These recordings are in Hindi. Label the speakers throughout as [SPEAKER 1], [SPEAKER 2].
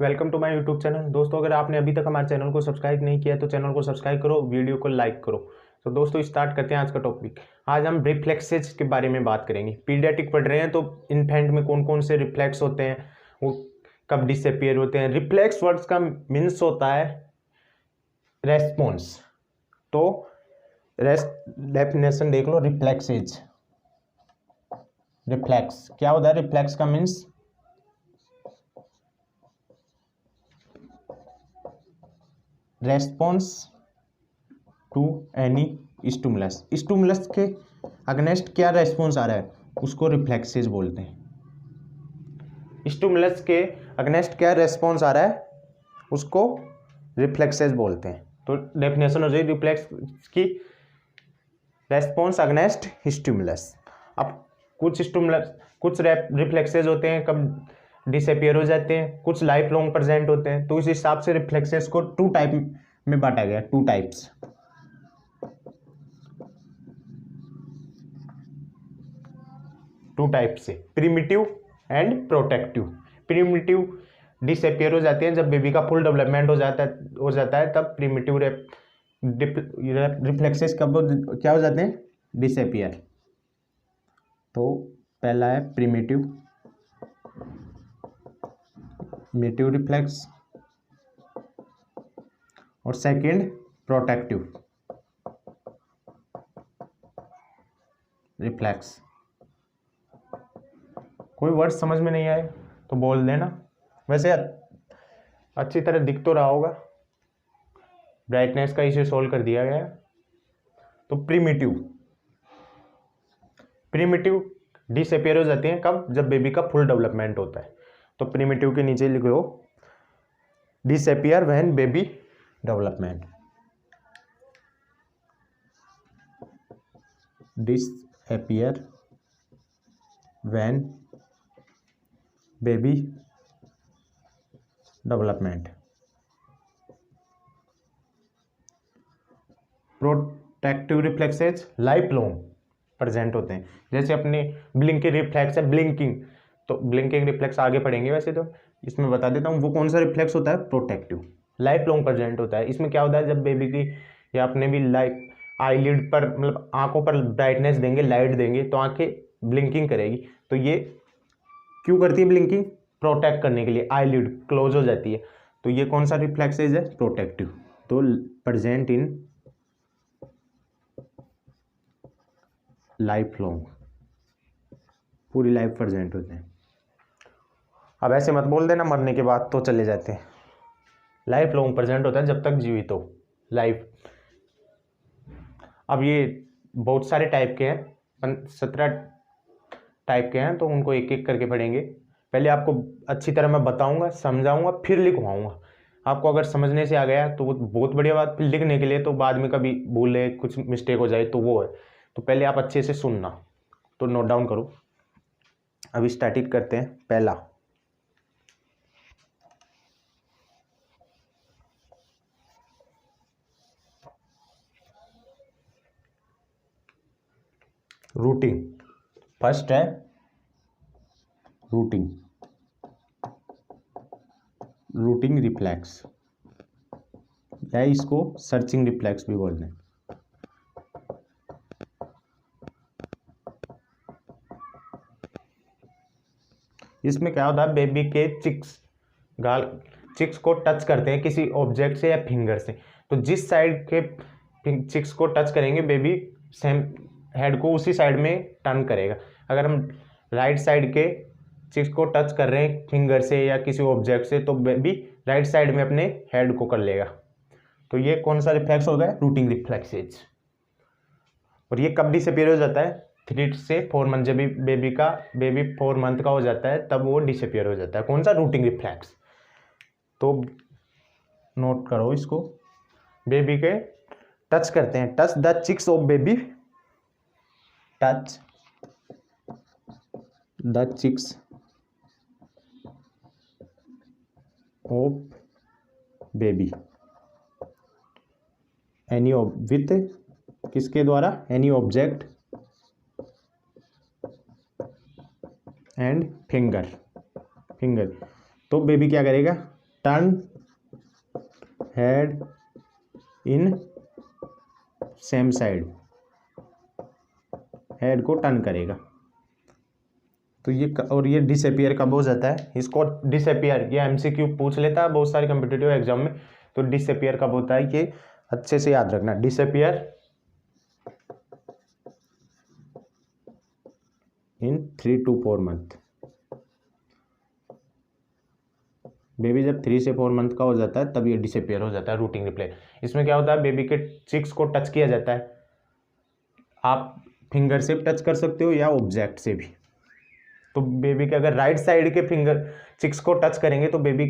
[SPEAKER 1] Welcome to my YouTube channel. दोस्तों, अगर आपने अभी तक हमारे चैनल को सब्सक्राइब नहीं किया है तो चैनल को सब्सक्राइब करो, वीडियो को लाइक करो। तो दोस्तों स्टार्ट करते हैं आज का टॉपिक। आज हम रिफ्लेक्सेस के बारे में बात करेंगे। पीडियाट्रिक पढ़ रहे हैं तो इन्फेंट में कौन कौन से रिफ्लेक्स होते हैं, वो कब डिसअपियर होते हैं। रिफ्लेक्स वर्ड्स का मीन्स होता है रेस्पॉन्स। तो डेफिनेशन देख लो, रिफ्लेक्सेज। रिफ्लेक्स क्या होता है? रिफ्लेक्स का means response to any stimulus. Stimulus के अगेंस्ट क्या रेस्पॉन्स आ रहा है उसको रिफ्लेक्सेस बोलते हैं। स्टिमुलस के अगेंस्ट क्या रेस्पॉन्स आ रहा है उसको रिफ्लेक्सेस बोलते हैं। तो डेफिनेशन हो जाए रिफ्लेक्स की, रेस्पॉन्स अगेंस्ट स्टिमुलस। अब कुछ रिफ्लेक्सेस होते हैं कब डिसअपियर हो जाते हैं, कुछ लाइफ लॉन्ग प्रेजेंट होते हैं। तो इस हिसाब से रिफ्लेक्सेस को टू टाइप में बांटा गया, टू टाइप्स। से primitive and protective. Primitive disappear हो जाते हैं जब बेबी का फुल डेवलपमेंट हो जाता है तब प्रिमिटिव रिफ्लेक्सेस कब क्या हो जाते हैं? डिसअपियर। तो पहला है प्रिमिटिव रिफ्लेक्स और सेकंड प्रोटेक्टिव रिफ्लेक्स। कोई वर्ड समझ में नहीं आए तो बोल देना। वैसे अच्छी तरह दिख तो रहा होगा, ब्राइटनेस का इश्यू सोल्व कर दिया गया है। तो प्रिमिटिव डिसअपियर हो जाती हैं कब? जब बेबी का फुल डेवलपमेंट होता है। तो प्रिमिटिव के नीचे लिख लो disappear when baby development. Disappear when baby development. Protective reflexes life long present होते हैं। जैसे अपने ब्लिंकिंग रिफ्लेक्स है, ब्लिंकिंग। तो ब्लिंकिंग रिफ्लेक्स आगे पढ़ेंगे, वैसे तो इसमें बता देता हूँ वो कौन सा रिफ्लेक्स होता है। प्रोटेक्टिव लाइफ लॉन्ग प्रेजेंट होता है। इसमें क्या होता है, जब बेबी की या अपने भी आईलिड पर मतलब आंखों पर ब्राइटनेस देंगे, लाइट देंगे तो आंखें ब्लिंकिंग करेगी। तो ये क्यों करती है ब्लिंकिंग? प्रोटेक्ट करने के लिए, आईलिड क्लोज हो जाती है। तो ये कौन सा रिफ्लेक्सेस है? प्रोटेक्टिव। तो प्रेजेंट इन लाइफ लॉन्ग, पूरी लाइफ प्रेजेंट होते हैं। अब ऐसे मत बोल देना मरने के बाद तो चले जाते हैं। लाइफ लॉन्ग प्रेजेंट होता है जब तक जीवित हो, लाइफ। अब ये बहुत सारे टाइप के हैं, 17 टाइप के हैं, तो उनको एक एक करके पढ़ेंगे। पहले आपको अच्छी तरह मैं बताऊंगा, समझाऊंगा, फिर लिखवाऊंगा। आपको अगर समझने से आ गया तो वो बहुत बढ़िया बात। फिर लिखने के लिए तो बाद में कभी भूले, कुछ मिस्टेक हो जाए तो वो है। तो पहले आप अच्छे से सुनना, तो नोट डाउन करो। अभी स्टार्ट करते हैं। पहला रूटिंग। फर्स्ट है रूटिंग रिफ्लेक्स, या इसको सर्चिंग रिफ्लेक्स भी बोलते हैं। इसमें क्या होता है, बेबी के चिक्स को टच करते हैं किसी ऑब्जेक्ट से या फिंगर से। तो जिस साइड के चिक्स को टच करेंगे बेबी सेम हेड को उसी साइड में टर्न करेगा। अगर हम राइट साइड के चिक्स को टच कर रहे हैं फिंगर से या किसी ऑब्जेक्ट से तो बेबी राइट साइड में अपने हेड को कर लेगा। तो ये कौन सा रिफ्लेक्स होगा? Routing reflexes. और ये कब डिसअपीयर हो जाता है? 3 से 4 मंथ। जब बेबी 4 मंथ का हो जाता है तब वो डिसअपीयर हो जाता है। कौन सा? Routing reflex. तो नोट करो इसको। बेबी के टच करते हैं, touch the cheeks of baby, touch the cheeks of baby any with किसके द्वारा? Any object and finger. तो बेबी क्या करेगा? Turn head in same side, head को टर्न करेगा। तो ये और ये डिसअपियर कब हो जाता है, इसको डिसअपियर, ये एमसीक्यू पूछ लेता है बहुत सारे कॉम्पिटिटिव एग्जाम में। तो डिसअपियर कब होता है, ये अच्छे से याद रखना। Disappear in 3 to 4 month. Baby जब 3 से 4 मंथ का हो जाता है तब ये डिसअपियर हो जाता है रूटिंग रिफ्लेक्स। इसमें क्या होता है, बेबी के चिक्स को टच किया जाता है, आप फिंगर से टच कर सकते हो या ऑब्जेक्ट से भी। तो बेबी के अगर राइट साइड के फिंगर चिक्स को टच करेंगे तो बेबी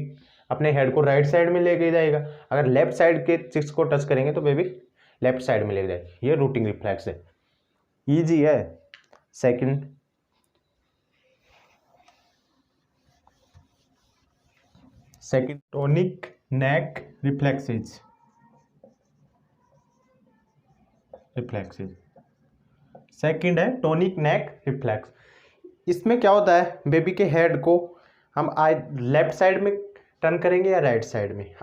[SPEAKER 1] अपने हेड को राइट साइड में लेके जाएगा, अगर लेफ्ट साइड के चिक्स को टच करेंगे तो बेबी लेफ्ट साइड में लेके जाएगा। ये रूटिंग रिफ्लेक्स है, इजी है। सेकंड टोनिक नेक रिफ्लेक्सेज। सेकंड है टोनिक नेक रिफ्लेक्स। इसमें क्या होता है, बेबी के हेड को हम लेफ्ट साइड में टर्न करेंगे या राइट साइड में,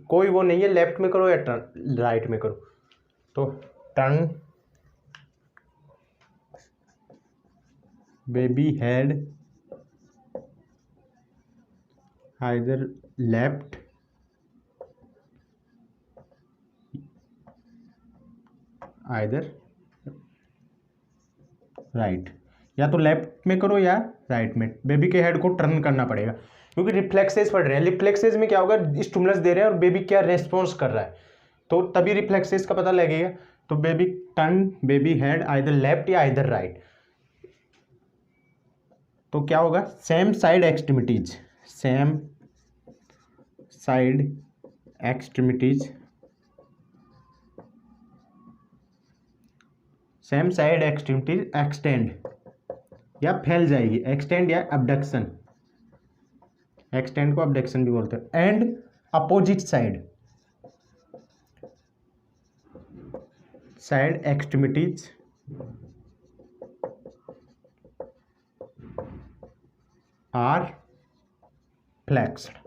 [SPEAKER 1] कोई वो नहीं है लेफ्ट में करो या टर्न राइट में करो। तो turn baby head either left either right, या तो लेफ्ट में करो या राइट में, बेबी के हेड को टर्न करना पड़ेगा क्योंकि रिफ्लेक्सेस पढ़ रहे हैं। रिफ्लेक्सेस में क्या होगा, स्टिमुलस दे रहे हैं और बेबी क्या रेस्पॉन्स कर रहा है, तो तभी रिफ्लेक्सेस का पता लगेगा। तो baby turn baby head either left या आइदर राइट, तो क्या होगा, same side extremities, same side extremities, same side extremities extend या फैल जाएगी, एक्सटेंड या अबडक्शन, एक्सटेंड को अबडक्शन भी बोलते हैं। And opposite side, side extremities are flexed.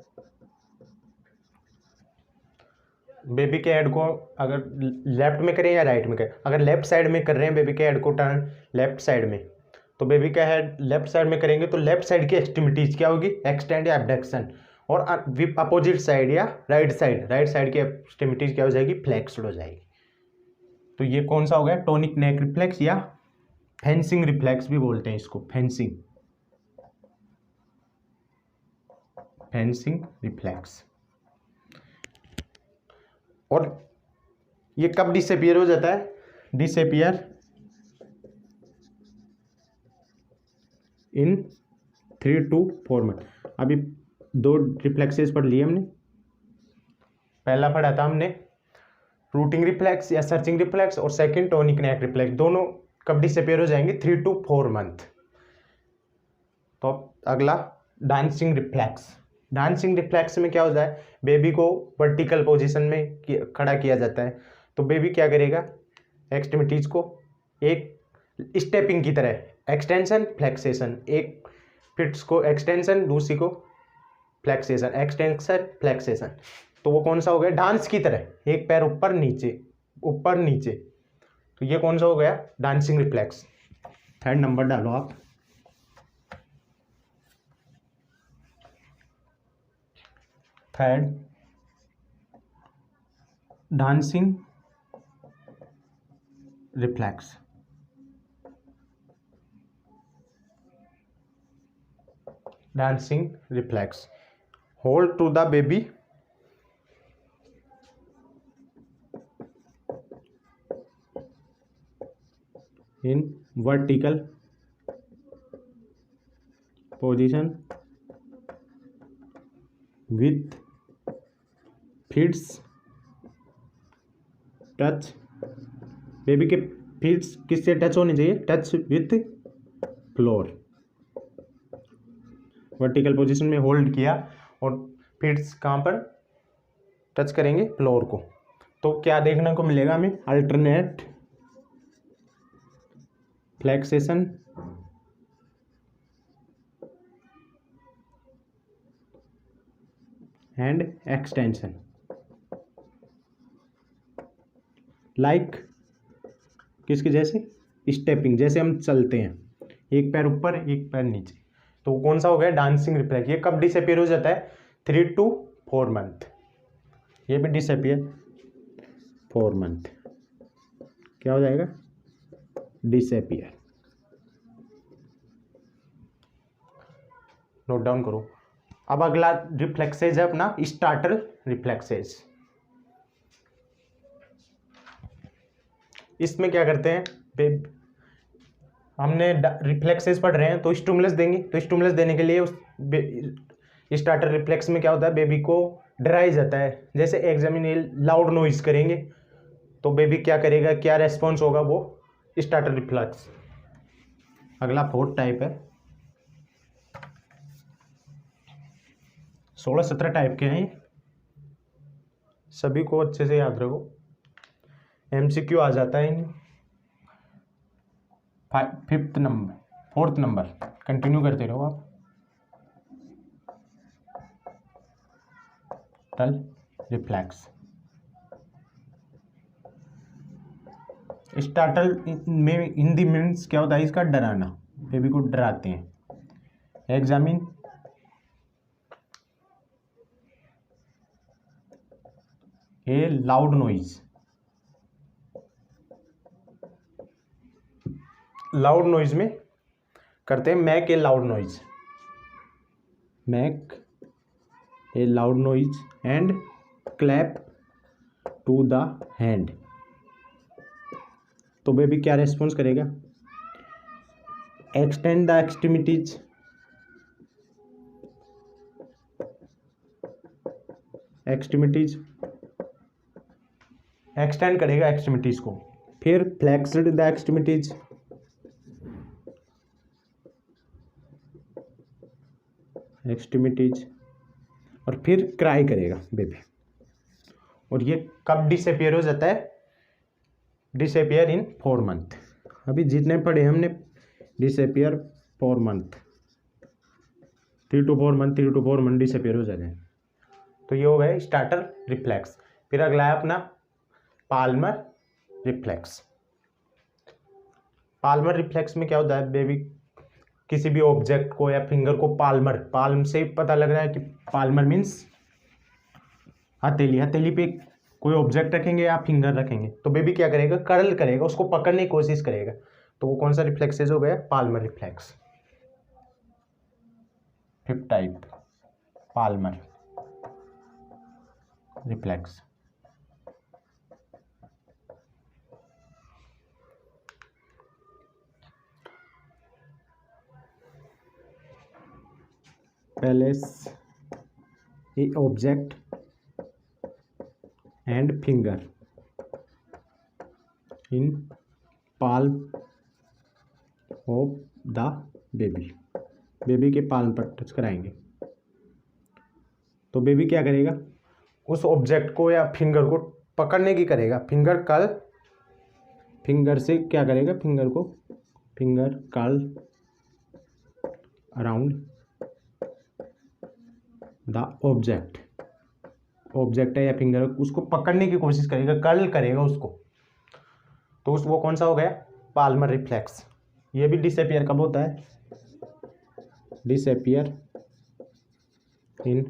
[SPEAKER 1] Baby के हेड को अगर लेफ्ट में करें या राइट में करें, अगर लेफ्ट साइड में कर रहे हैं बेबी के हेड को टर्न लेफ्ट साइड में, तो बेबी का हेड लेफ्ट साइड में करेंगे तो लेफ्ट साइड की एक्सट्रीमिटीज क्या होगी, एक्सटेंड या एबडक्शन, और अपोजिट साइड या राइट साइड की एक्सट्रीमिटीज क्या हो जाएगी, फ्लेक्स्ड हो जाएगी। तो ये कौन सा हो गया, टोनिक नेक रिफ्लेक्स या फेंसिंग रिफ्लेक्स भी बोलते हैं इसको, फेंसिंग रिफ्लेक्स। और ये कब डिसअपियर हो जाता है, डिसअपियर इन 3 to 4 मंथ। अभी 2 रिफ्लेक्सेस पढ़ लिए हमने, पहला पढ़ा था हमने रूटिंग रिफ्लेक्स या सर्चिंग रिफ्लेक्स, और सेकंड टोनिक नेक रिफ्लेक्स। दोनों कब डिसअपियर हो जाएंगे, 3 to 4 मंथ। तो अगला डांसिंग रिफ्लेक्स। डांसिंग रिफ्लेक्स में क्या होता है, बेबी को वर्टिकल पोजीशन में खड़ा किया जाता है, तो बेबी क्या करेगा, एक्सट्रीमिटीज को एक स्टेपिंग की तरह एक्सटेंशन फ्लेक्सेशन, एक फिट्स को एक्सटेंशन दूसरी को फ्लेक्सेशन, एक्सटेंशन फ्लेक्सेशन। तो वो कौन सा हो गया, डांस की तरह, एक पैर ऊपर नीचे। तो ये कौन सा हो गया, डांसिंग रिफ्लेक्स। थर्ड नंबर डालो आप। Third dancing reflex. Dancing reflex, hold to the baby in vertical position with feet touch. Baby के फीट किससे टच होने चाहिए, touch with floor. Vertical position में होल्ड किया और फीट्स कहाँ पर टच करेंगे, फ्लोर को। तो क्या देखने को मिलेगा हमें, अल्टरनेट फ्लेक्सेशन एंड एक्सटेंशन, लाइक किसके जैसे, स्टेपिंग, जैसे हम चलते हैं एक पैर ऊपर एक पैर नीचे, तो कौन सा हो गया, डांसिंग रिफ्लेक्स। ये कब डिसअपियर हो जाता है, 3 to 4 मंथ, ये भी डिसअपियर 4 मंथ, क्या हो जाएगा, डिसअपियर। नोट डाउन करो। अब अगला रिफ्लेक्सेज है अपना स्टार्टर रिफ्लेक्सेज। इसमें क्या करते हैं, हमने रिफ्लेक्सेस पढ़ रहे हैं तो स्टिमुलस देंगे, तो स्टिमुलस देने के लिए उस स्टार्टर रिफ्लेक्स में क्या होता है, बेबी को डराया जाता है। जैसे एग्जामिन लाउड नॉइज करेंगे तो बेबी क्या करेगा, क्या रेस्पॉन्स होगा, वो स्टार्टर रिफ्लेक्स। अगला 4th टाइप है, 16-17 टाइप के हैं, सभी को अच्छे से याद रखो, MCQ आ जाता है। 4th नंबर कंटिन्यू करते रहो आप। टल रिफ्लेक्स, स्टार्टल में हिंदी मीन्स क्या होता है, इसका डराना, बेबी को डराते हैं। Examine a loud noise, loud noise में करते हैं make a loud noise, make a loud noise and clap to the hand, तो बेबी क्या रेस्पॉन्स करेगा, एक्सटेंड द एक्सट्रीमिटीज, एक्सटेंड करेगा एक्सट्रीमिटीज को, फिर फ्लेक्स्ड द एक्सट्रीमिटीज, और फिर क्राई करेगा बेबी। और ये कब डिसअपियर हो जाता है, डिसअपियर इन 4 मंथ। अभी जितने पढ़े हमने, disappear 4 month, 3 to 4 month disappear हो जाते हैं। तो ये हो गया स्टार्टर रिफ्लेक्स। फिर अगला है अपना पाल्मर रिफ्लेक्स। पाल्मर रिफ्लेक्स में क्या होता है, बेबी किसी भी ऑब्जेक्ट को या फिंगर को पाल्म से पता लग रहा है कि पाल्मर मीन्स हथेली पे कोई ऑब्जेक्ट रखेंगे या फिंगर रखेंगे, तो बेबी क्या करेगा, कर्ल करेगा, उसको पकड़ने की कोशिश करेगा, तो वो कौन सा रिफ्लेक्सेज हो गया, Palmer reflex. 5th type Palmer reflex. Place a object and finger in palm of the baby के पाल्म पर टच कराएंगे, तो बेबी क्या करेगा, उस ऑब्जेक्ट को या फिंगर को पकड़ने की करेगा, फिंगर से क्या करेगा, finger curl around the object है या फिंगर, उसको पकड़ने की कोशिश करेगा, कर्ल करेगा उसको, तो वो कौन सा हो गया, पाल्मर रिफ्लेक्स। ये भी डिसअपियर कब होता है, डिसअपियर इन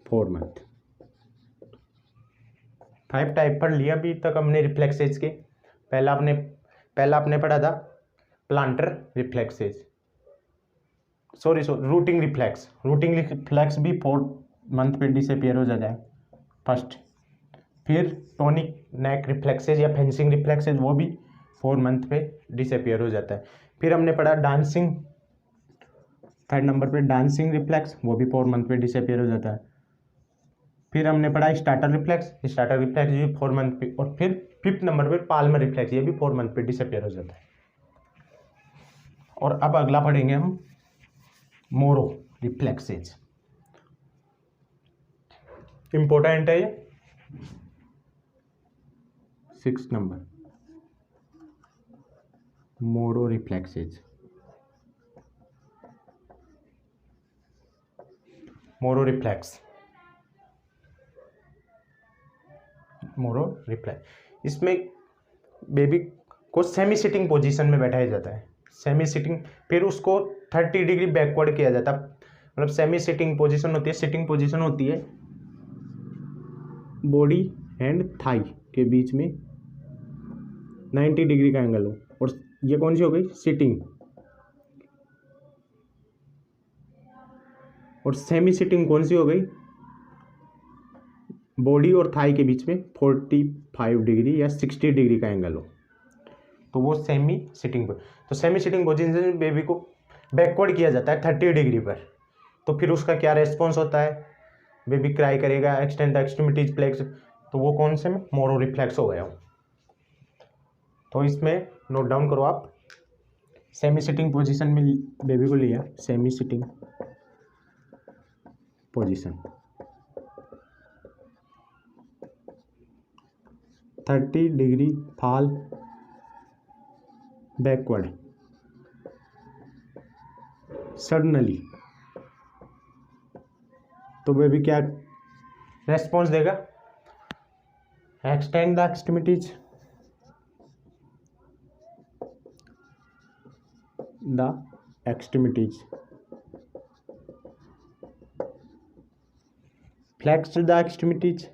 [SPEAKER 1] 4 मंथ। 5 टाइप पढ़ लिया अभी तक हमने रिफ्लेक्सेज के। पहला आपने पढ़ा था प्लांटर रिफ्लेक्सेज, रूटिंग रिफ्लेक्स भी 4 मंथ पे डिसअपियर हो जाता है फर्स्ट। फिर टोनिक नेक रिफ्लेक्सेज या फेंसिंग रिफ्लेक्सेज, वो भी 4 मंथ पे डिसअपियर हो जाता है। फिर हमने पढ़ा डांसिंग, 3rd नंबर पे डांसिंग रिफ्लेक्स, वो भी 4 मंथ पे डिसअपियर हो जाता है। फिर हमने पढ़ा स्टार्टर रिफ्लेक्स भी 4 मंथ पे, और फिर 5th नंबर पे पाल्मर रिफ्लेक्स, ये भी 4 मंथ पे डिसअपियर हो जाता है। और अब अगला पढ़ेंगे हम मोरो रिफ्लेक्सेज, इंपॉर्टेंट है ये, 6th नंबर मोरो reflexes. Moro reflex Moro reflex. इसमें बेबी को सेमी सिटिंग पोजीशन में बैठाया जाता है, सेमी सिटिंग, फिर उसको 30 डिग्री बैकवर्ड किया जाता है। मतलब सेमी सिटिंग पोजीशन होती है, सिटिंग पोजीशन होती है बॉडी एंड थाई के बीच में 90 डिग्री का एंगल हो, और ये कौन सी हो गई सिटिंग, और सेमी सिटिंग कौन सी हो गई बॉडी और थाई के बीच में 45 डिग्री या 60 डिग्री का एंगल हो, तो वो सेमी सिटिंग पर। तो सेमी सिटिंग पोजीशन में बेबी को बैकवर्ड किया जाता है 30 डिग्री पर। तो फिर उसका क्या रेस्पॉन्स होता है, बेबी क्राई करेगा, एक्सटेंड द एक्सट्रीमिटीज फ्लेक्स, तो वो कौन से में मोरो रिफ्लेक्स हो गया। तो इसमें नोट डाउन करो आप, सेमी सिटिंग पोजीशन में बेबी को लिया, semi sitting position 30 degree fall backward suddenly, तो बेबी क्या रेस्पॉन्स देगा, extend the extremities, flex the extremities,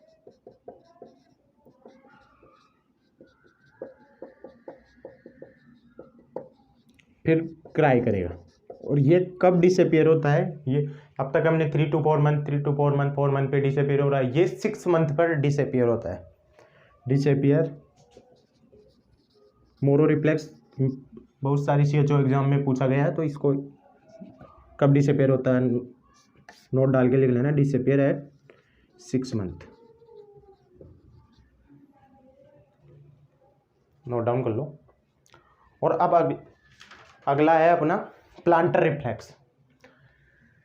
[SPEAKER 1] फिर क्राई करेगा। और ये कब डिसअपियर होता है, ये अब तक हमने 3 to 4 month, 3 to 4 month, 4 month पे डिसअपियर हो रहा है, ये 6 मंथ पर डिसअपियर होता है। डिसअपियर मोरो रिफ्लेक्स बहुत सारी CHO एग्जाम में पूछा गया है, तो इसको कब डिसअपियर होता है नोट डाल के लिख लेना, disappear at 6 month, note down कर लो। और अब अगला है अपना प्लांटर रिफ्लेक्स।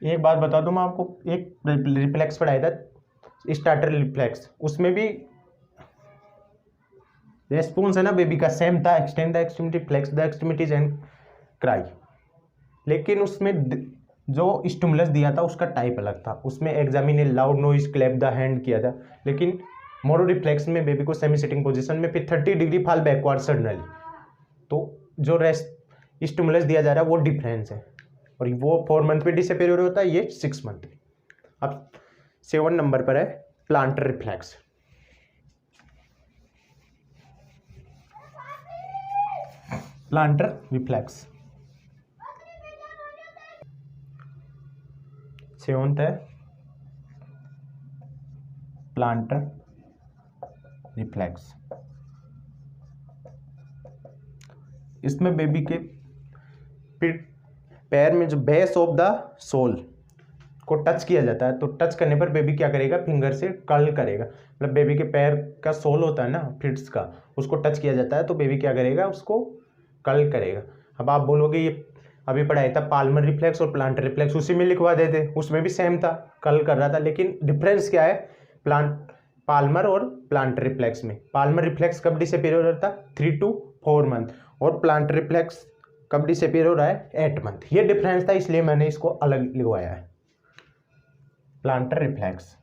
[SPEAKER 1] एक बात बता दूं मैं आपको, एक रिफ्लेक्स पढ़ाया था स्टार्टर रिफ्लेक्स, उसमें भी रेस्पॉन्स है ना बेबी का सेम था, extend the extremity, flex the extremities and cry, लेकिन उसमें जो स्टिमुलस दिया था उसका टाइप अलग था। उसमें examiner loud noise clap the hand किया था, लेकिन मोरो रिफ्लेक्स में बेबी को सेमी सिटिंग पोजीशन में फिर 30 डिग्री फॉल बैकवर्ड सडनली, तो जो स्टिमुलस दिया जा रहा है वो डिफरेंस है, और वो 4 मंथ पे डिसअपियर होता है, ये 6 मंथ। अब 7 नंबर पर है plantar reflex. Plantar reflex 7th है प्लांटर रिफ्लेक्स। इसमें बेबी के पैर में जो बेस ऑफ द सोल को टच किया जाता है, तो टच करने पर बेबी क्या करेगा, फिंगर से कर्ल करेगा। मतलब बेबी के पैर का सोल होता है ना फिट्स का, उसको टच किया जाता है तो बेबी क्या करेगा, उसको कर्ल करेगा। अब आप बोलोगे ये अभी पढ़ाया था पाल्मर रिफ्लेक्स और प्लांटर रिफ्लेक्स, उसी में लिखवा देते, उसमें भी सेम था, कर्ल कर रहा था, लेकिन डिफरेंस क्या है पाल्मर और प्लांटर रिफ्लेक्स में। पाल्मर रिफ्लेक्स कब डिसअपियर हो रहा था, 3 to 4 मंथ, और प्लांटर रिफ्लेक्स कब डिसअपियर हो रहा है, 8 मंथ। ये डिफरेंस था, इसलिए मैंने इसको अलग लिखवाया है। Plantar reflex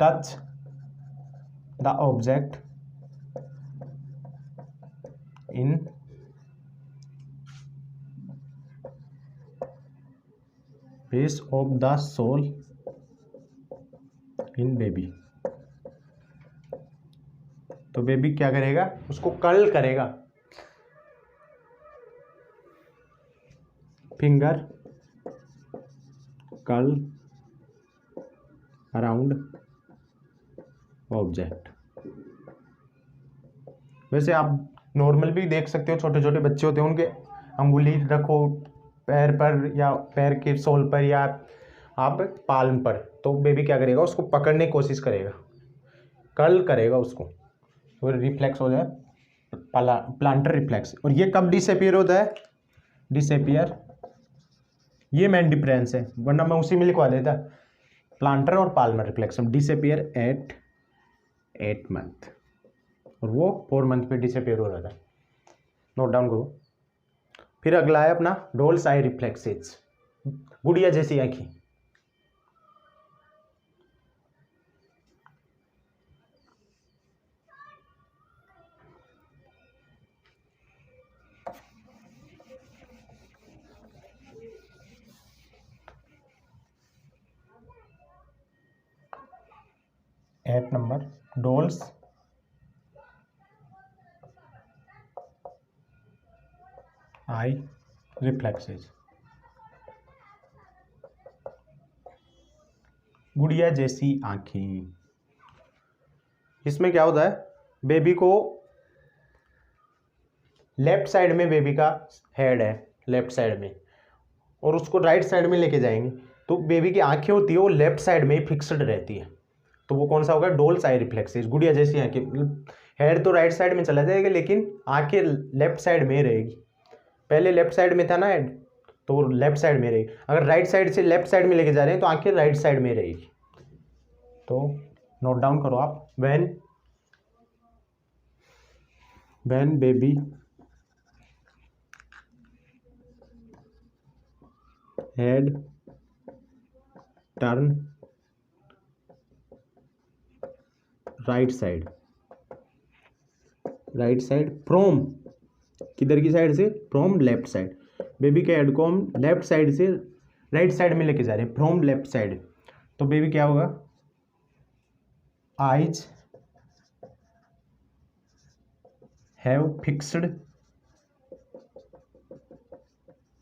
[SPEAKER 1] touch the object in base of the sole in baby, तो बेबी क्या करेगा, उसको कर्ल करेगा, फिंगर कर्ल अराउंड ऑब्जेक्ट। वैसे आप नॉर्मल भी देख सकते हो, छोटे छोटे बच्चे होते हैं उनके अंगुली रखो पैर पर या पैर के सोल पर या आप पाल्म पर, तो बेबी क्या करेगा, उसको पकड़ने की कोशिश करेगा, कर्ल करेगा उसको, तो रिफ्लेक्स हो जाए प्लांटर रिफ्लेक्स। और ये कब डिसअपियर होता है, डिसअपियर, ये मेन डिफरेंस है, वरना मैं उसी में लिखवा देता, प्लांटर और palmar reflex disappear at 8 month, और वो 4 मंथ पे डिसअपियर हो रहा था, नोट डाउन करो। फिर अगला है अपना डोल्स आई रिफ्लेक्सेस, गुड़िया जैसी आँखें। 8 नंबर, डोल्स आई रिफ्लेक्सेस, गुड़िया जैसी आंखें। इसमें क्या होता है, बेबी को लेफ्ट साइड में बेबी का हेड है, लेफ्ट साइड में, और उसको राइट साइड में लेके जाएंगे तो बेबी की आंखें होती है वो लेफ्ट साइड में ही फिक्स्ड रहती है। तो वो कौन सा होगा, डोल्स आई रिफ्लेक्सेस, गुड़िया जैसी आंखें। हेड तो राइट साइड में चला जाएगा लेकिन आंखें लेफ्ट साइड में रहेगी। पहले लेफ्ट साइड में था ना हेड, तो वो लेफ्ट साइड में रहेगी। अगर राइट साइड से लेफ्ट साइड में लेके जा रहे हैं तो आंखें राइट साइड में रहेगी। तो नोट डाउन करो आप, when baby head turn right side from, किधर की साइड से, फ्रॉम लेफ्ट साइड। बेबी के हेड को हम लेफ्ट साइड से राइट साइड में लेके जा रहे हैं, फ्रॉम लेफ्ट साइड। तो बेबी क्या होगा, eyes have fixed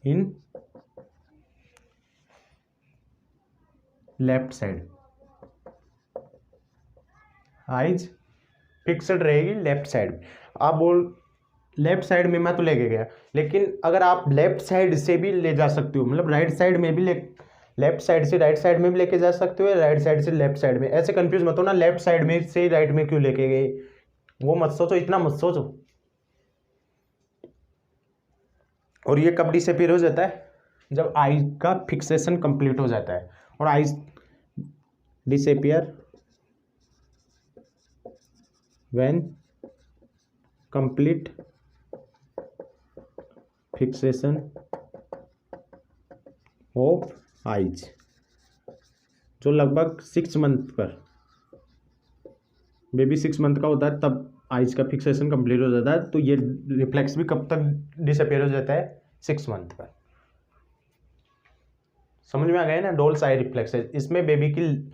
[SPEAKER 1] in left side, eyes fixed रहेगी लेफ्ट साइड। आप बोल लेफ्ट साइड में मैं तो लेके गया, लेकिन अगर आप लेफ्ट साइड से भी ले जा सकते हो, मतलब राइट साइड में भी लेफ्ट साइड से राइट साइड में भी लेके जा सकते हो, राइट साइड से लेफ्ट साइड में। ऐसे कंफ्यूज मत हो ना, लेफ्ट साइड में से राइट में क्यों लेके गए, वो मत सोचो, इतना मत सोचो। और ये कब डिसअपीयर हो जाता है, जब आई का फिक्सेशन कंप्लीट हो जाता है। और eye disappear when complete fixation of eyes, जो लगभग 6 मंथ पर, बेबी 6 मंथ का होता है तब आइज का फिक्सेशन कंप्लीट हो जाता है। तो ये रिफ्लेक्स भी कब तक डिसअपीयर हो जाता है, 6 मंथ पर। समझ में आ गया ना, डोल्स आई रिफ्लेक्स। इसमें बेबी की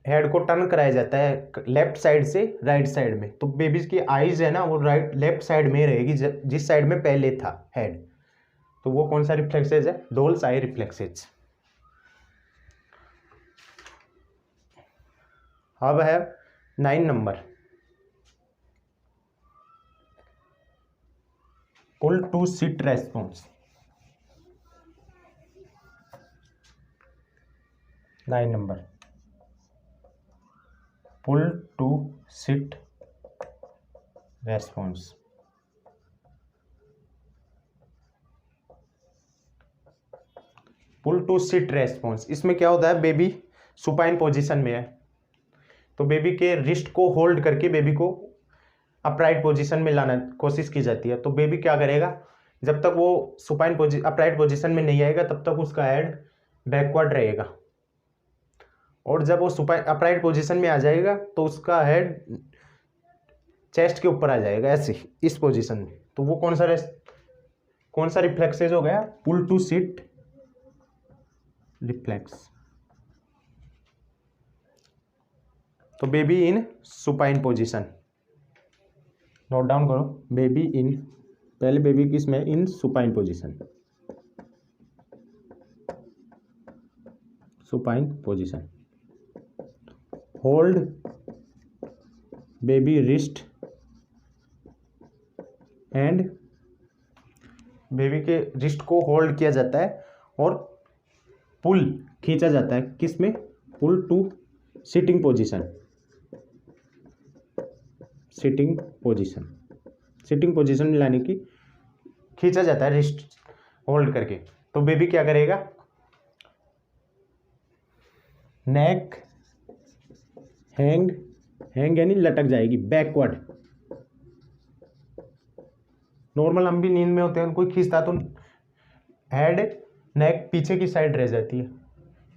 [SPEAKER 1] हेड को टर्न कराया जाता है लेफ्ट साइड से राइट साइड में, तो बेबी की आईज है ना वो राइट लेफ्ट साइड में रहेगी जिस साइड में पहले था हेड। तो वो कौन सा रिफ्लेक्सेज है, डोल्स आई रिफ्लेक्सेज। अब है 9 number, pull to sit response. 9 number, pull to sit response. Pull to sit response, इसमें क्या होता है, बेबी सुपाइन पोजीशन में है तो बेबी के रिस्ट को होल्ड करके बेबी को अपराइट पोजीशन में लाना कोशिश की जाती है। तो बेबी क्या करेगा, जब तक वो सुपाइन अपराइट पोजीशन में नहीं आएगा तब तक उसका हेड बैकवर्ड रहेगा, और जब वो सुपाइन अपराइट पोजीशन में आ जाएगा तो उसका हेड चेस्ट के ऊपर आ जाएगा, ऐसे इस पोजीशन में। तो वो कौन सा रिफ्लेक्सेज हो गया, पुल टू सिट रिफ्लेक्स। तो baby in supine position, note down करो, बेबी इन, पहले बेबी किस में, इन supine position, supine position. Hold baby wrist and, baby के रिस्ट को होल्ड किया जाता है और पुल खींचा जाता है किस में, pull to sitting position, sitting position में लाने की खींचा जाता है रिस्ट होल्ड करके। तो बेबी क्या करेगा, नेक हैंग यानी लटक जाएगी बैकवर्ड। नॉर्मल हम भी नींद में होते हैं, कोई खींचता तो हेड नेक पीछे की साइड रह जाती है,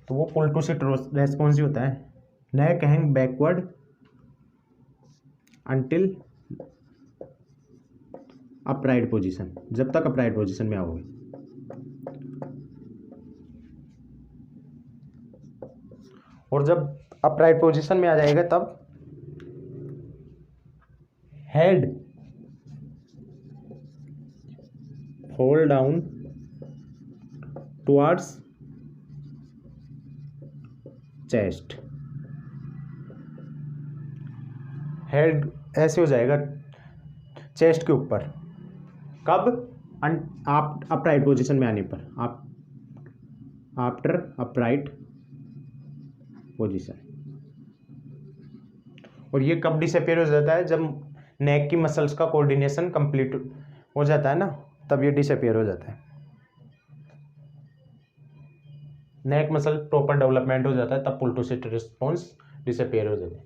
[SPEAKER 1] तो वो पुल टू सिट रेस्पॉन्स ही होता है। Neck hang backward until upright position, जब तक अपराइट पोजीशन में आओगे। और जब अपराइट पोजीशन में आ जाएगा तब head fall down towards chest, head ऐसे हो जाएगा चेस्ट के ऊपर। कब? आप अपराइट पोजीशन में आने पर, आप आफ्टर अपराइट पोजीशन। और ये कब डिसअपियर हो जाता है? जब नेक की मसल्स का कोऑर्डिनेशन कंप्लीट हो जाता है ना, तब ये डिसअपियर हो जाता है। नेक मसल प्रॉपर डेवलपमेंट हो जाता है तब पुल टू सिट रिस्पॉन्स डिसअपियर हो जाता है।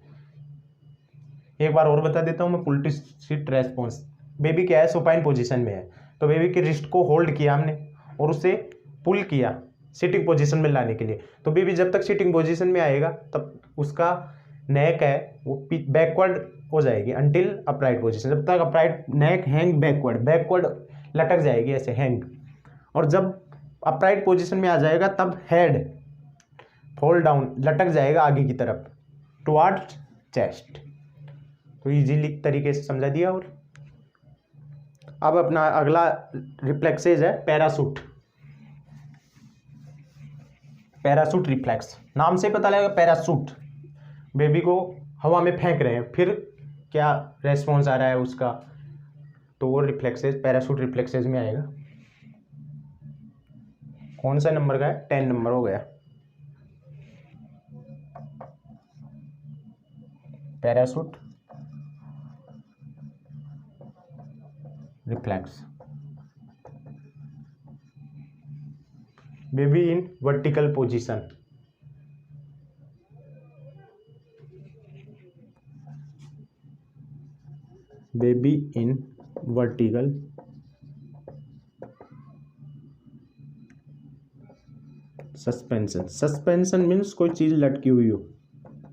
[SPEAKER 1] एक बार और बता देता हूँ मैं, पुल टू सिट रेस्पॉन्स। बेबी क्या है, सुपाइन पोजीशन में है, तो बेबी के रिस्ट को होल्ड किया हमने और उसे पुल किया सिटिंग पोजीशन में लाने के लिए। तो बेबी जब तक सिटिंग पोजीशन में आएगा तब उसका नेक है वो बैकवर्ड हो जाएगी अंटिल अपराइट पोजीशन। जब तक अपराइट नेक हैंग बैकवर्ड लटक जाएगी ऐसे हैंग। और जब अपराइट पोजीशन में आ जाएगा तब हेड फॉल डाउन लटक जाएगा आगे की तरफ टुवर्ड्स चेस्ट। तो इजीली तरीके से समझा दिया। और अब अपना अगला रिफ्लेक्सेज है पैरासूट। पैरासूट रिफ्लेक्स, नाम से पता लगेगा पैरासूट, बेबी को हवा में फेंक रहे हैं, फिर क्या रेस्पॉन्स आ रहा है उसका, तो वो रिफ्लेक्सेज पैरासूट रिफ्लेक्सेज में आएगा। कौन सा नंबर का है? 10 नंबर हो गया। Parachute reflex, baby in vertical position. Baby in vertical suspension. Suspension means कोई चीज लटकी हुई हो,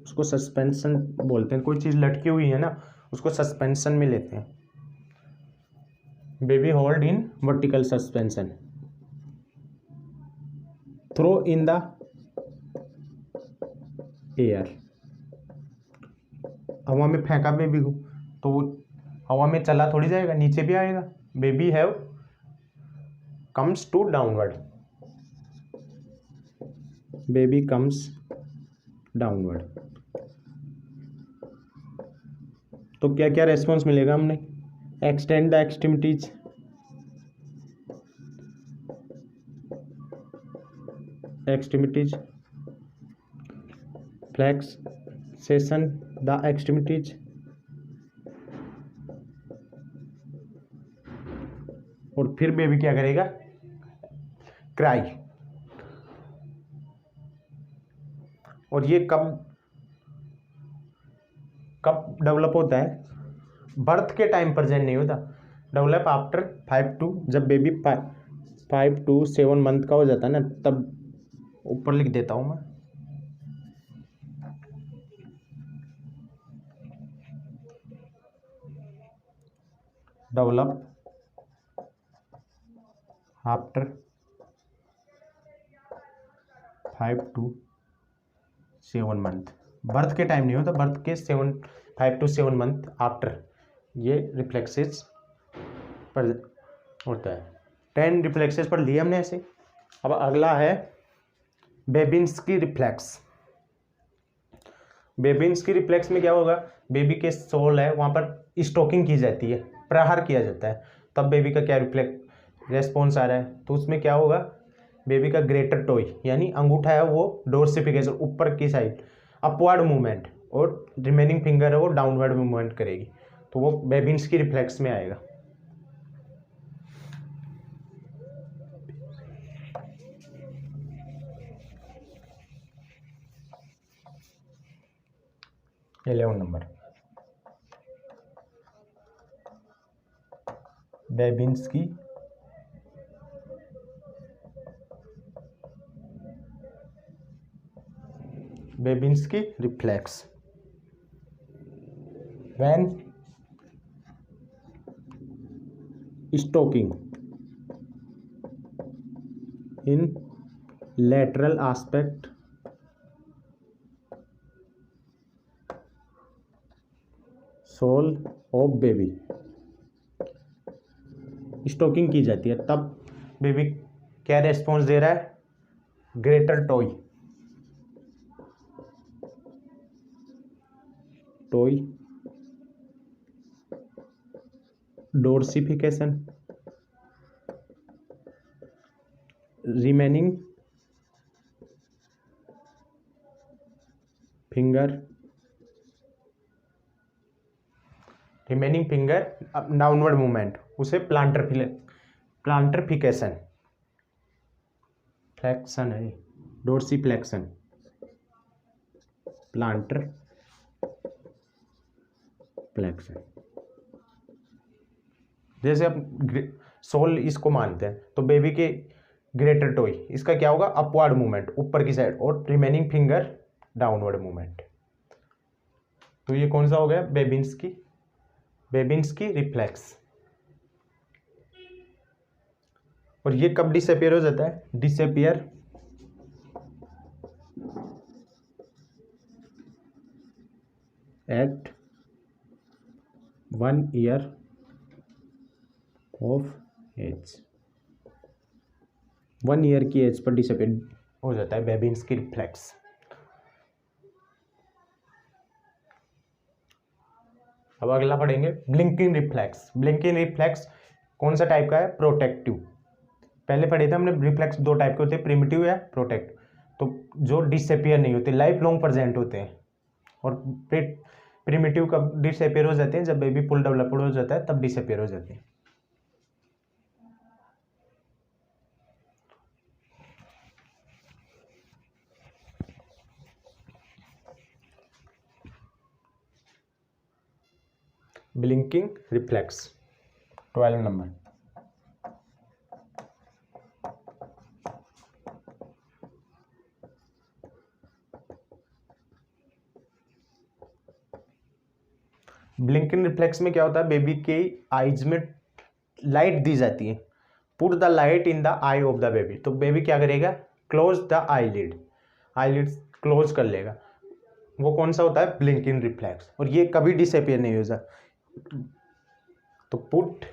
[SPEAKER 1] उसको सस्पेंशन बोलते हैं। कोई चीज लटकी हुई है ना, उसको सस्पेंशन में लेते हैं। Baby hold in vertical suspension, throw in the air. हवा में फेंका बेबी को तो वो हवा में चला थोड़ी जाएगा, नीचे भी आएगा। Baby have comes to downward, baby comes downward. तो क्या क्या रेस्पॉन्स मिलेगा हमने? Extend the extremities, flexion the extremities, और फिर बेबी क्या करेगा? क्राई। और ये कब कब डेवलप होता है? बर्थ के टाइम प्रेजेंट नहीं होता, डेवलप आफ्टर 5 to, जब बेबी 5 to 7 मंथ का हो जाता है ना, तब ऊपर लिख देता हूं मैं। Develop after 5 to 7 month. Birth के टाइम नहीं होता, बर्थ के 5 to 7 मंथ आफ्टर ये रिफ्लेक्सेस पर होता है। 10 रिफ्लेक्सेस पर लिए हमने ऐसे। अब अगला है बेबिन्स्की रिफ्लेक्स। बेबिन्स्की रिफ्लेक्स में क्या होगा? बेबी के सोल है वहाँ पर स्टोकिंग की जाती है, प्रहार किया जाता है, तब बेबी का क्या रेस्पॉन्स आ रहा है? तो उसमें क्या होगा? बेबी का ग्रेटर टोय यानी अंगूठा है वो डोर्सिफिकेशन ऊपर की साइड अपवर्ड मूवमेंट, और रिमेनिंग फिंगर है वो डाउनवर्ड मूवमेंट करेगी, तो वो बेबिन्स्की रिफ्लेक्स में आएगा। Eleven number Babinski reflex. when stalking in lateral aspect sole of baby stroking की जाती है, तब बेबी क्या रेस्पॉन्स दे रहा है? Greater toe toe dorsiflexion remaining finger downward movement, उसे प्लांटरफिकेशन फ्लेक्शन है, डोर्सीफ्लेक्शन प्लांटर फ्लेक्शन। जैसे अब सोल इसको मानते हैं तो बेबी के ग्रेटर टोई इसका क्या होगा? अपवर्ड मूवमेंट ऊपर की साइड, और रिमेनिंग फिंगर डाउनवर्ड मूवमेंट। तो ये कौन सा हो गया? Babinski reflex. और ये कब डिसअपियर हो जाता है? Disappear at 1 year of age. 1 year की एज पर डिसअपियर हो जाता है बेबिंस्की रिफ्लेक्स। अब अगला पढ़ेंगे ब्लिंकिंग रिफ्लेक्स। ब्लिंकिंग रिफ्लेक्स कौन सा टाइप का है? प्रोटेक्टिव। पहले पढ़े थे हमने रिफ्लेक्स दो टाइप के होते हैं, प्रिमिटिव या प्रोटेक्ट। तो जो डिसअपियर नहीं होते, लाइफ लॉन्ग प्रेजेंट होते हैं। और प्रिमिटिव कब डिसअपियर हो जाते हैं? जब बेबी फुल डेवलप्ड हो जाता है तब डिसअपियर हो जाते हैं। Blinking reflex 12 number. Blinking reflex में क्या होता है? बेबी के आईज में लाइट दी जाती है। Put the light in the I of the baby. तो बेबी क्या करेगा? क्लोज द आईलिड क्लोज कर लेगा। वो कौन सा होता है? Blinking reflex. और ये कभी डिसअपियर नहीं हो जाता। तो put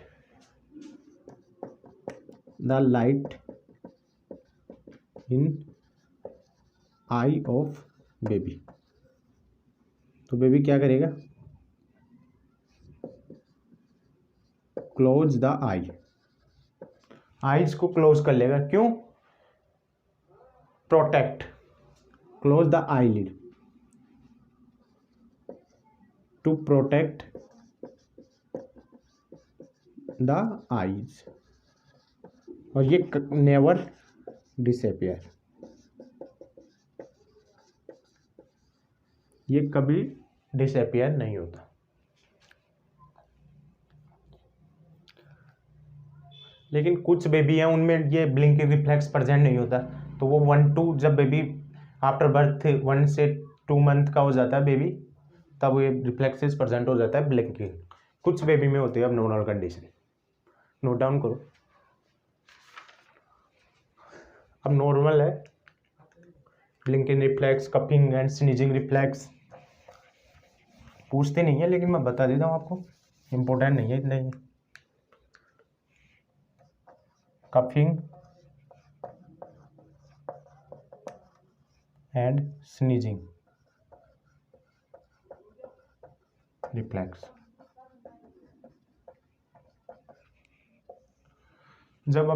[SPEAKER 1] the light in eye of baby. तो बेबी क्या करेगा? क्लोज द आईज को क्लोज कर लेगा। क्यों? Protect, close the eyelid to protect the eyes. और ये नेवर डिसअपियर, ये कभी डिसअपियर नहीं होता। लेकिन कुछ बेबी हैं उनमें ये ब्लिंकिंग रिफ्लेक्स प्रेजेंट नहीं होता। तो वो 1-2 जब बेबी आफ्टर बर्थ 1 से 2 मंथ का हो जाता है बेबी, तब ये रिफ्लेक्सेस प्रेजेंट हो जाता है ब्लिंकिंग। कुछ बेबी में होती है अब नॉर्मल कंडीशन। नोट डाउन करो। अब नॉर्मल है blinking reflex, cupping and sneezing reflex. पूछते नहीं है लेकिन मैं बता देता हूँ आपको, इम्पोर्टेंट नहीं है इतना ही। Coughing and sneezing reflex. जब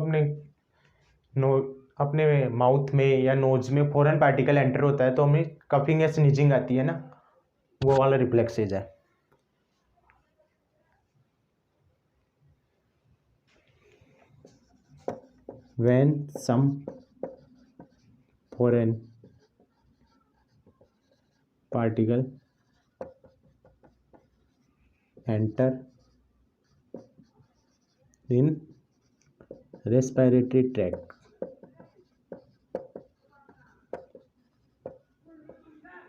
[SPEAKER 1] अपने माउथ में या नोज में फॉरेन पार्टिकल एंटर होता है तो हमें कफिंग या स्नीजिंग आती है ना, वो वाला रिफ्लेक्सेज है। when some foreign particle enter in respiratory tract,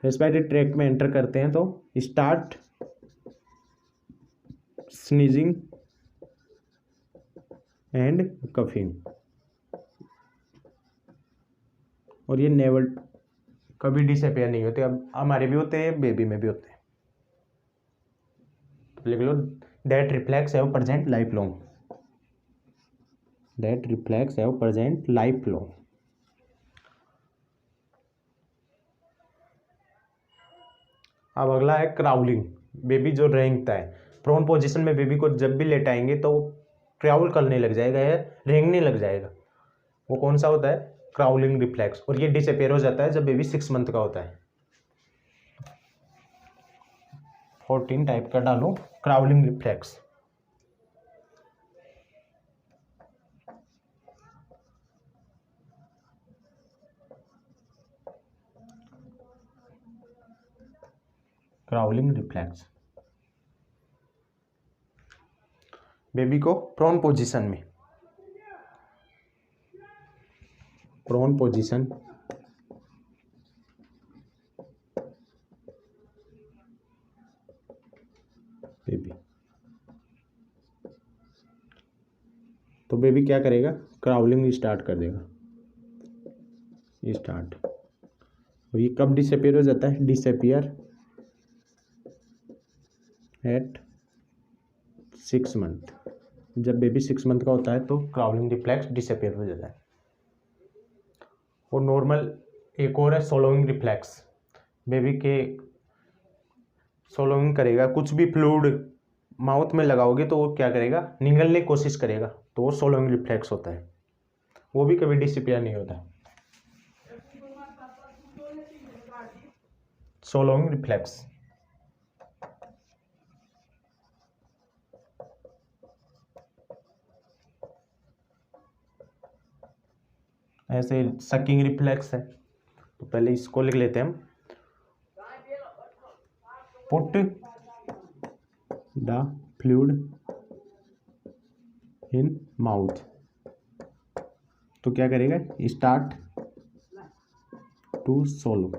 [SPEAKER 1] respiratory tract में एंटर करते हैं तो स्टार्ट स्नीजिंग एंड कफिंग। और ये नेवर कभी डिसअपियर नहीं होते। अब हमारे भी होते हैं, बेबी में भी होते हैं। लिख लो, that reflex have present life long, that reflex have present life long. अब अगला है क्राउलिंग। बेबी जो रेंगता है, प्रोन पोजीशन में बेबी को जब भी लेटाएंगे तो क्राउल करने लग जाएगा या रेंगने लग जाएगा, वो कौन सा होता है, क्राउलिंग रिफ्लेक्स। और ये डिसअपेयर हो जाता है जब बेबी 6 मंथ का होता है। 14 टाइप का डालो crawling reflex. Crawling reflex baby को प्रोन पोजीशन में, प्रोन पोजीशन बेबी, तो बेबी क्या करेगा, क्राउलिंग स्टार्ट कर देगा, स्टार्ट। और ये कब डिसअपियर हो जाता है, डिसअपियर एट 6 मंथ। जब बेबी 6 मंथ का होता है तो क्राउलिंग रिफ्लेक्स डिसअपियर हो जाता है। और नॉर्मल एक और है सोलोइंग रिफ्लेक्स। बेबी के सोलोइंग करेगा, कुछ भी फ्लूइड माउथ में लगाओगे तो वो क्या करेगा, निगलने की कोशिश करेगा, तो वो सोलोइंग रिफ्लेक्स होता है, वो भी कभी डिसअपियर नहीं होता। सोलोइंग रिफ्लेक्स ऐसे सकिंग रिफ्लेक्स है, तो पहले इसको लिख लेते हैं हम, put the fluid in mouth, तो क्या करेगा, स्टार्ट टू सोलो।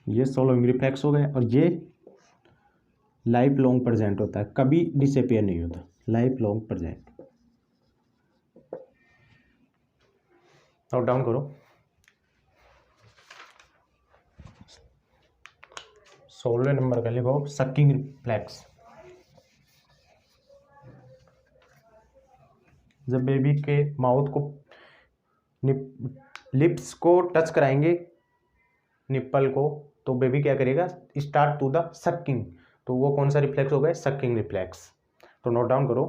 [SPEAKER 1] ये सोलोइंग रिफ्लेक्स हो गया, और ये लाइफ लॉन्ग प्रेजेंट होता है, कभी डिसअपियर नहीं होता, life long present. Note down करो, 16 नंबर का लिखो सकिंग रिफ्लेक्स। जब बेबी के माउथ को लिप्स को टच कराएंगे निप्पल को, तो बेबी क्या करेगा, स्टार्ट टू द सकिंग, तो वो कौन सा रिफ्लेक्स हो गया, सकिंग रिफ्लेक्स। तो नोट डाउन करो,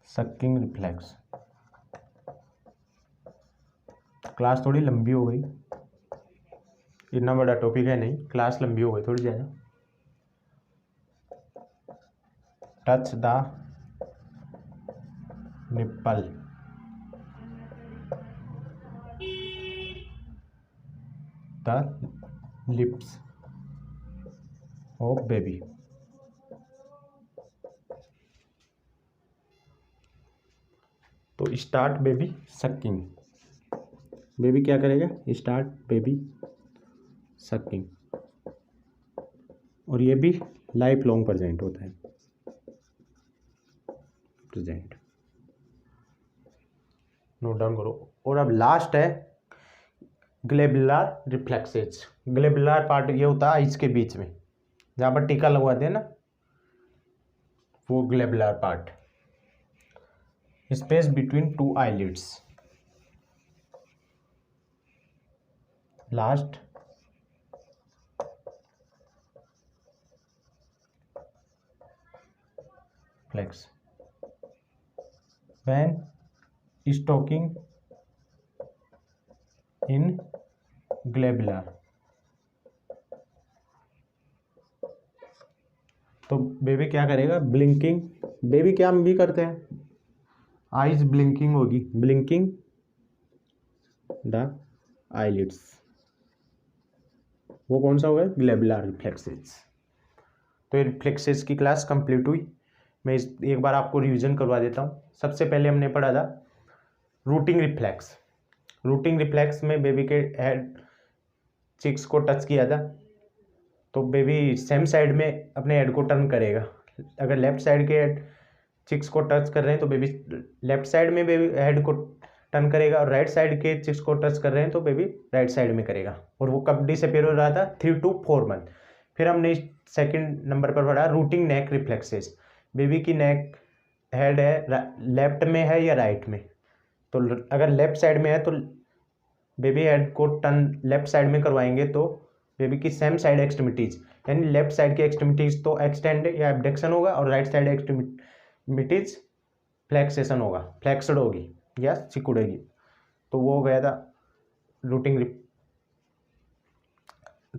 [SPEAKER 1] सकिंग रिफ्लेक्स। क्लास थोड़ी लंबी हो गई, इतना बड़ा टॉपिक है नहीं, क्लास लंबी हो गई थोड़ी ज़्यादा। Touch the nipple, the lips of baby. तो स्टार्ट बेबी सकिंग, बेबी क्या करेगा, स्टार्ट बेबी सकिंग, और ये भी लाइफ लॉन्ग प्रेजेंट होता है, प्रेजेंट। नोट डाउन करो। और अब लास्ट है ग्लेबुलर रिफ्लेक्सेज। ग्लेबुलर पार्ट ये होता है आइज के बीच में, जहाँ पर टीका लगवाते हैं ना, वो glabellar part, space between two eyelids. Last flex when stalking in glabellar. तो बेबी क्या करेगा, ब्लिंकिंग, बेबी क्या हम भी करते हैं, आईज ब्लिंकिंग होगी, ब्लिंकिंग द आईलिड्स, वो कौन सा होगा, ग्लेबुलर रिफ्लेक्सेस। तो ये रिफ्लेक्सेस की क्लास कंप्लीट हुई। मैं एक बार आपको रिवीजन करवा देता हूँ। सबसे पहले हमने पढ़ा था रूटिंग रिफ्लेक्स। रूटिंग रिफ्लेक्स में बेबी के हेड चिक्स को टच किया था, तो बेबी सेम साइड में अपने हेड को टर्न करेगा। अगर लेफ्ट साइड के चिक्स को टच कर रहे हैं तो बेबी लेफ्ट साइड में बेबी हेड को टर्न करेगा, और राइट साइड के चिक्स को टच कर रहे हैं तो बेबी राइट साइड में करेगा, और वो कब डिसअपीयर हो रहा था 3 to 4 मंथ। फिर हमने सेकंड नंबर पर पढ़ा रूटिंग नेक रिफ्लेक्सेस। बेबी की नेक हेड है लेफ्ट में है या राइट में, तो अगर लेफ्ट साइड में है तो बेबी हेड को टर्न लेफ्ट साइड में करवाएंगे तो बेबी की सेम साइड एक्सट्रीमिटीज यानी लेफ्ट साइड की एक्सट्रीमिटीज तो एक्सटेंड या एबडक्शन होगा, और राइट साइड एक्सट्रीमिटीज फ्लैक्सेशन होगा, फ्लैक्सड होगी या सिकुड़ेगी। तो वो हो गया था रूटिंग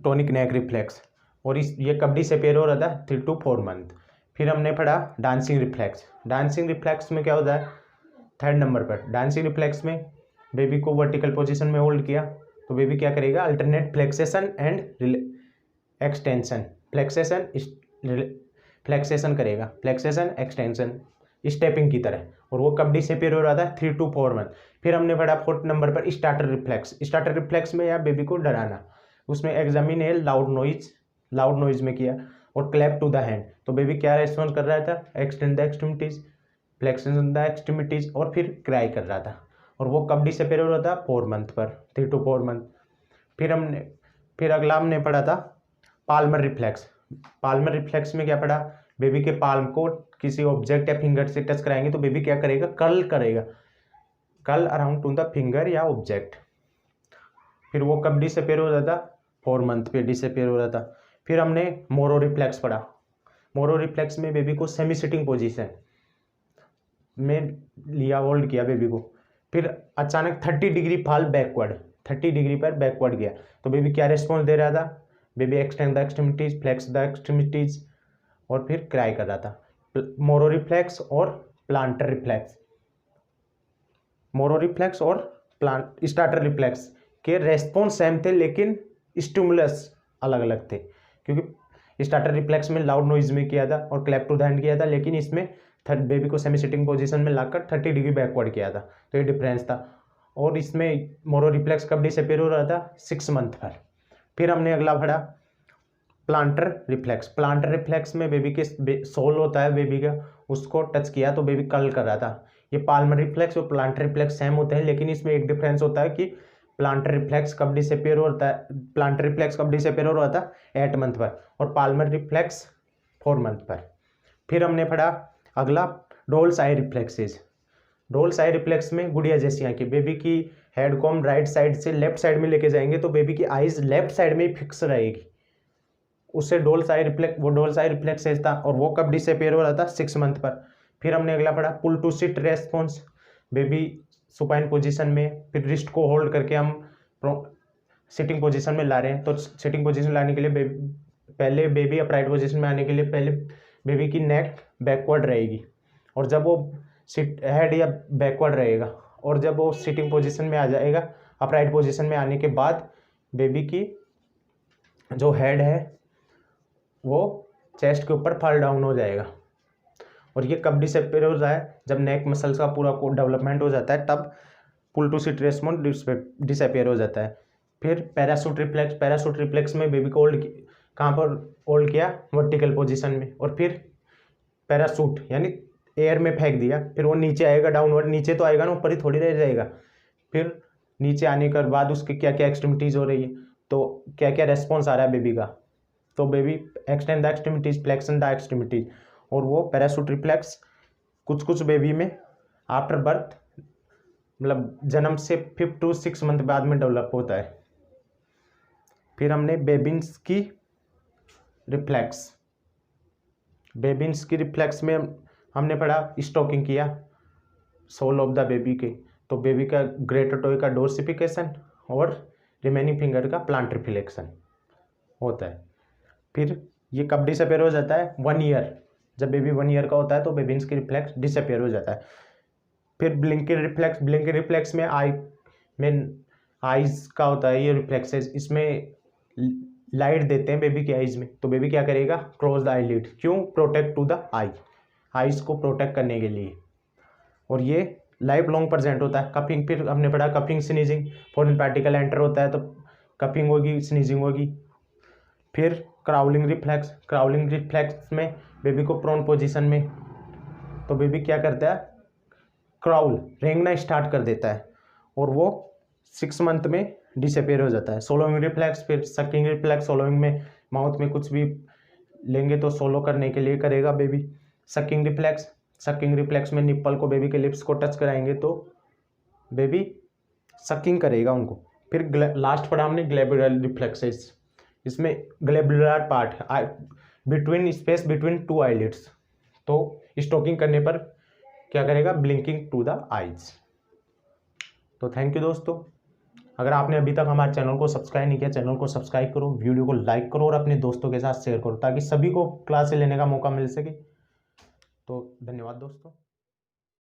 [SPEAKER 1] टोनिक नेक रिफ्लेक्स, और इस ये कब डिसअपीयर हो रहा था 3 to 4 मंथ। फिर हमने पढ़ा डांसिंग रिफ्लेक्स। डांसिंग रिफ्लेक्स में क्या होता है, थर्ड नंबर पर डांसिंग रिफ्लेक्स में बेबी को वर्टिकल पोजीशन में होल्ड किया तो बेबी क्या करेगा, अल्टरनेट फ्लेक्सेशन एंड एक्सटेंशन, फ्लेक्सेशन करेगा, फ्लेक्सेशन एक्सटेंशन स्टेपिंग की तरह, और वो कब डिसअपीयर हो रहा था 3 to 4 मंथ। फिर हमने पढ़ा फोर्थ नंबर पर स्टार्टर रिफ्लेक्स। स्टार्टर रिफ्लेक्स में या बेबी को डराना, उसमें एग्जामिन है लाउड नॉइज में किया, और क्लैप टू द हैंड, तो बेबी क्या रेस्पॉन्स कर रहा था, extend the extremities, flexion the extremities, और फिर क्राई कर रहा था, और वो कब डिसअपीयर हो रहा था 4 मंथ पर, 3 to 4 मंथ। फिर अगला हमने पढ़ा था पाल्मर रिफ्लेक्स। पाल्मर रिफ्लेक्स में क्या पढ़ा, बेबी के पाल्म को किसी ऑब्जेक्ट या फिंगर से टच कराएंगे तो बेबी क्या करेगा, curl around two the finger या ऑब्जेक्ट। फिर वो कब डिसअपीयर हो रहा था 4 मंथ पे डिसअपीयर हो रहा था। फिर हमने मोरो रिफ्लेक्स पढ़ा। मोरो रिफ्लेक्स में बेबी को सेमी सिटिंग पोजीशन में लिया, होल्ड किया बेबी को, फिर अचानक 30 डिग्री फॉल बैकवर्ड, 30 डिग्री पर बैकवर्ड गया तो बेबी क्या रिस्पॉन्स दे रहा था, baby extend the extremities, flex the extremities, और फिर क्राई कर रहा था। मोरो रिफ्लेक्स और प्लांटर रिफ्लेक्स, मोरो रिफ्लेक्स और स्टार्टर रिफ्लेक्स के रेस्पॉन्स सेम थे लेकिन स्टिमुलस अलग अलग थे, क्योंकि स्टार्टर रिफ्लेक्स में लाउड नॉइज में किया था और क्लैप टू द हैंड किया था, लेकिन इसमें बेबी को सेमी सिटिंग पोजीशन में लाकर 30 डिग्री बैकवर्ड किया था, तो ये डिफरेंस था। और इसमें मोरो रिफ्लेक्स कब डिसअपीयर हो रहा था 6 मंथ पर। फिर हमने अगला पढ़ा प्लांटर रिफ्लेक्स। प्लांटर रिफ्लेक्स में बेबी के सोल होता है बेबी का, उसको टच किया तो बेबी कर्ल कर रहा था। ये पाल्मर रिफ्लेक्स और प्लांटर रिफ्लेक्स सेम होते हैं, लेकिन इसमें एक डिफरेंस होता है कि प्लांटर रिफ्लेक्स कब डिसअपीयर होता है, प्लांटर रिफ्लेक्स कब डिसअपीयर हो रहा था 8 मंथ पर, और पाल्मर रिफ्लेक्स 4 मंथ पर। फिर हमने पढ़ा अगला डोल्स आई रिफ्लेक्सेस। डोल्स आई रिफ्लेक्स में गुड़िया जैसी आंखें, बेबी की हेड को हम राइट साइड से लेफ्ट साइड में लेके जाएंगे तो बेबी की आईज लेफ्ट साइड में ही फिक्स रहेगी, उससे डोल्स आई रिफ्लेक्सेस था, और वो कब डिसअपीयर हो रहा था 6 मंथ पर। फिर हमने अगला पढ़ा pull to sit response. Baby supine position में, फिर रिस्ट को होल्ड करके हम सिटिंग पोजीशन में ला रहे हैं, तो सिटिंग पोजीशन लाने के लिए पहले बेबी अपराइट पोजीशन में आने के लिए पहले बेबी की नेक बैकवर्ड रहेगी, और जब वो हेड या बैकवर्ड रहेगा, और जब वो सिटिंग पोजीशन में आ जाएगा अपराइट पोजीशन में आने के बाद बेबी की जो हेड है वो चेस्ट के ऊपर फॉल डाउन हो जाएगा। और ये कब डिसअपीयर हो जाए, जब नेक मसल्स का पूरा डेवलपमेंट हो जाता है, तब पुल टू सिट रेस्पॉन्स डिसअपीयर हो जाता है। फिर पैराशूट रिफ्लेक्स में बेबी को कहाँ पर होल्ड किया, वर्टिकल पोजीशन में, और फिर पैराशूट यानी एयर में फेंक दिया, फिर वो नीचे आएगा डाउनवर्ड, नीचे तो आएगा ना, ऊपर ही थोड़ी रह जाएगा। फिर नीचे आने के बाद उसकी क्या क्या एक्सट्रीमिटीज़ हो रही है, तो क्या क्या रेस्पॉन्स आ रहा है बेबी का, तो baby extend the extremities, flexion the extremities, और वो पैराशूट रिफ्लेक्स कुछ बेबी में आफ्टर बर्थ मतलब जन्म से 5 to 6 मंथ बाद में डेवलप होता है। फिर हमने बेबिन्स्की रिफ्लेक्स में हमने पढ़ा स्टॉकिंग किया सोल ऑफ द बेबी के, तो बेबी का ग्रेटर टोए का डोर्सिफिकेशन और रिमेनिंग फिंगर का प्लांट रिफ्लेक्शन होता है। फिर ये कब डिसअपीयर हो जाता है 1 ईयर, जब बेबी 1 ईयर का होता है तो बेबिन्स्की रिफ्लेक्स डिसअपीयर हो जाता है। फिर ब्लिंकिंग रिफ्लेक्स में आईज का होता है ये रिफ्लेक्सेस, इसमें लाइट देते हैं बेबी की आईज में, तो बेबी क्या करेगा, क्लोज द आईलिड, क्यों, प्रोटेक्ट टू द आईज को प्रोटेक्ट करने के लिए, और ये लाइफ लॉन्ग प्रेजेंट होता है। कपिंग, फिर हमने पढ़ा cupping sneezing, foreign particle enter होता है तो कपिंग होगी, स्नीजिंग होगी। फिर क्राउलिंग रिफ्लेक्स में बेबी को प्रोन पोजीशन में, तो बेबी क्या करता है, क्राउल रेंगना स्टार्ट कर देता है, और वो 6 मंथ में डिसअपेयर हो जाता है। सोलोइंग रिफ्लेक्स, फिर सकिंग रिफ्लेक्स, सोलोइंग में माउथ में कुछ भी लेंगे तो सोलो करने के लिए करेगा बेबी। सकिंग रिफ्लेक्स में निप्पल को, बेबी के लिप्स को टच कराएंगे तो बेबी सकिंग करेगा उनको। फिर लास्ट पढ़ा हमने ग्लैब्यूलर रिफ्लेक्सेस, इसमें ग्लैब्यूलर पार्ट है between space between two eyelids, तो स्टोकिंग करने पर क्या करेगा, ब्लिंकिंग टू द आईज। तो थैंक यू दोस्तों, अगर आपने अभी तक हमारे चैनल को सब्सक्राइब नहीं किया, चैनल को सब्सक्राइब करो, वीडियो को लाइक करो और अपने दोस्तों के साथ शेयर करो ताकि सभी को क्लास लेने का मौका मिल सके। तो धन्यवाद दोस्तों।